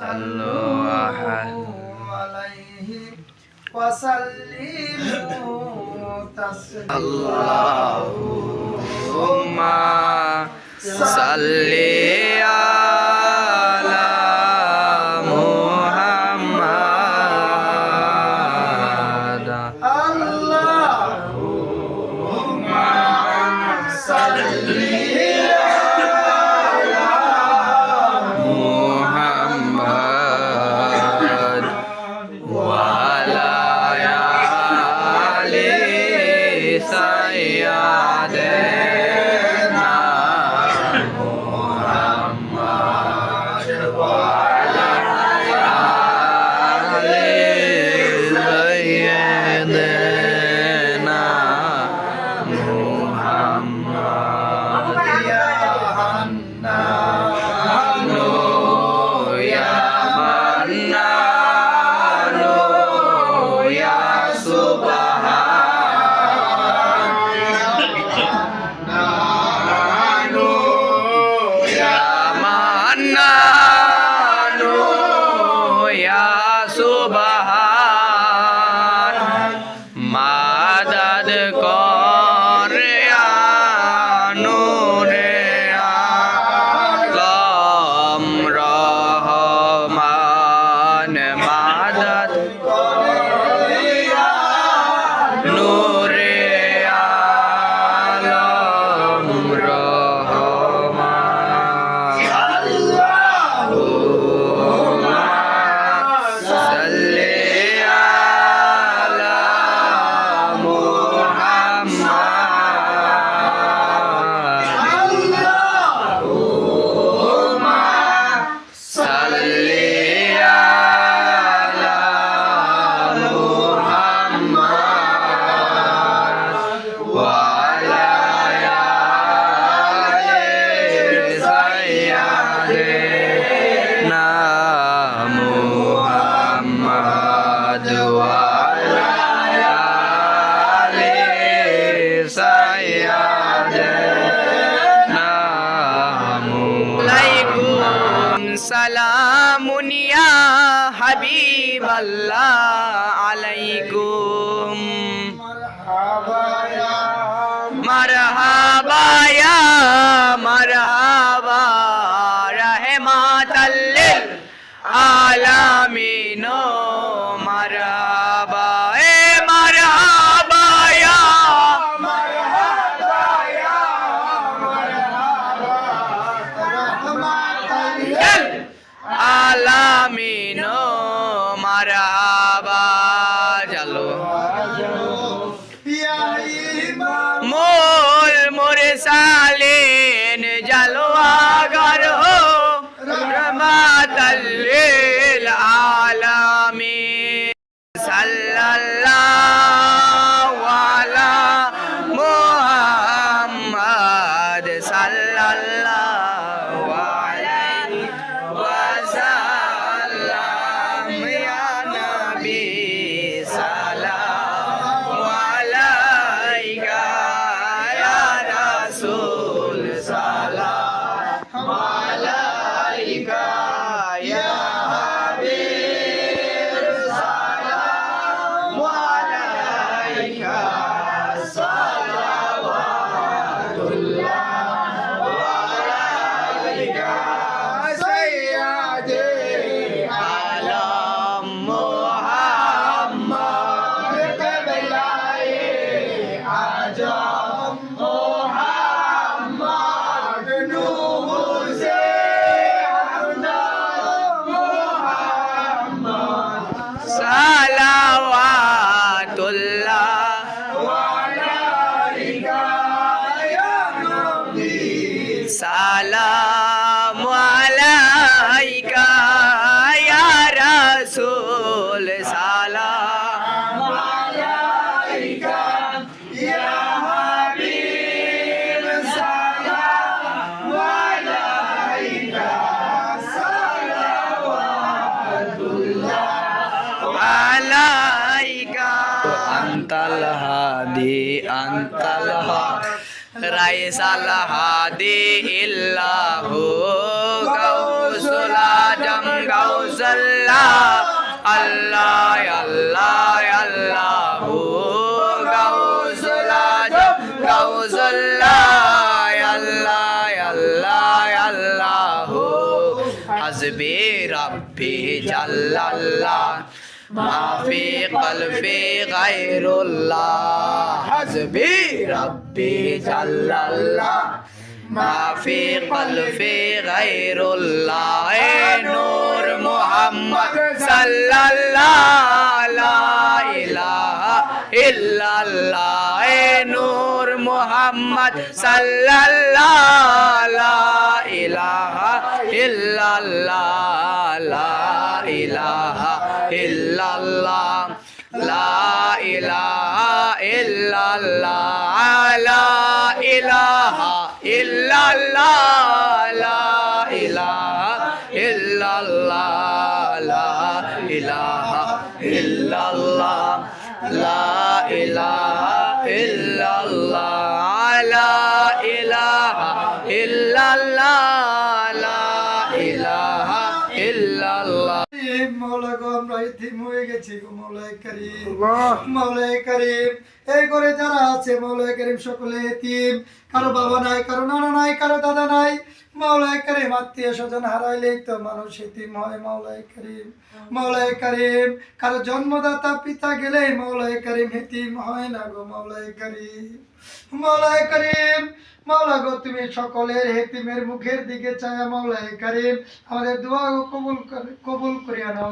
صلوا عليه وسلموا تسليما اللهم صل على محمد اللهم صل সালামুন ইয়া হাবিবাল্লাহ আলাইকুম মারহাবা ইয়া মারহাবা রাহমাতাল লিল আলামিন মারহাবা এ মারহাবা ইয়া মারহাবা ইয়া মারহাবা রাহমাতাল লিল আলামিন মারহাবা চলো মোর মুরসালিন জলওয়াগার হো রহমাতাল লিল আলামিন সাল্লাল্লাহু আলা মুহাম্মদ সাল্লাল্লাহু আলাইহি ওয়াসাল্লাম ইয়া নবী সালাম আলাইকা ইয়া রাসূল সালাম আলাইকা ইয়া হাবিব সালাম আলাইকা সালাওয়াতুল্লাহ আলাইকা সাইয়্যিদি আলম মুহাম্মদ কিবলায়ে আজম মুহাম্মদ নূর সে हमदम মুহাম্মদ সালাওয়াতুল্লাহ আলাইকা ইয়া নবী সালাম আলাইকা ইয়া রাসূল সালাম আলাইকা ইয়া হাবিব সালাম আলাইকা সালাওয়াতুল্লাহ আলাইকা আনতাল হাদি আনতাল রাইসাল হাদি ইল্লাহু গাউসুল আজম গাউসুল্লাহ আল্লাহ আল্লাহ আল্লাহ গাউসুল আজম গাউসুল্লাহ আল্লাহ আল্লাহ আল্লাহ হাসবি রাব্বি জাল্লাল্লাহ মাফি কলবি গায়রুল্লাহ হাসবি রাব্বি জাল্লাল্লাহ মাফি কলবি গায়রুল্লাহ এ নূর মুহাম্মদ সাল্লাল্লাহ লা ইলাহা ইল্লাল্লাহ এ নূর মুহাম্মদ সাল্লাল্লাহ লা ইলাহা ইল্লাল্লাহ লা ইলাহা ইল্লাল্লাহ লা ইলাহা ইল্লাল্লাহ লা ইলাহা ইল্লাল্লাহ লা ইলাহা ইল্লাল্লাহ লা ইলাহা ইল্লাল্লাহ লা ইলাহা ইল্লাল্লাহ লা ইলাহা ইল্লাল্লাহ লা ইলাহা ইল্লাল্লাহ মৌলা গো আমরা ইতিম হয়ে গেছি গো মৌলাই করিম মৌলাই করিম এই করে যারা আছে মৌলাই করিম সকলে ইতিম কারো বাবা নাই কারো নানা নাই কারো দাদা নাই মৌলাই করিম আত্মীয় স্বজন হারাইলেই তো মানুষ ইতিম হয় মৌলাই করিম কারো জন্মদাতা পিতা গেলে মৌলাই করিম ইতিম হয় না গো মৌলাই করিম মৌলা গো তুমি সকলের হেতিমের মুখের দিকে চায়া মৌলাই করিম আমাদের দোয়া কবুল করিয়া নাও।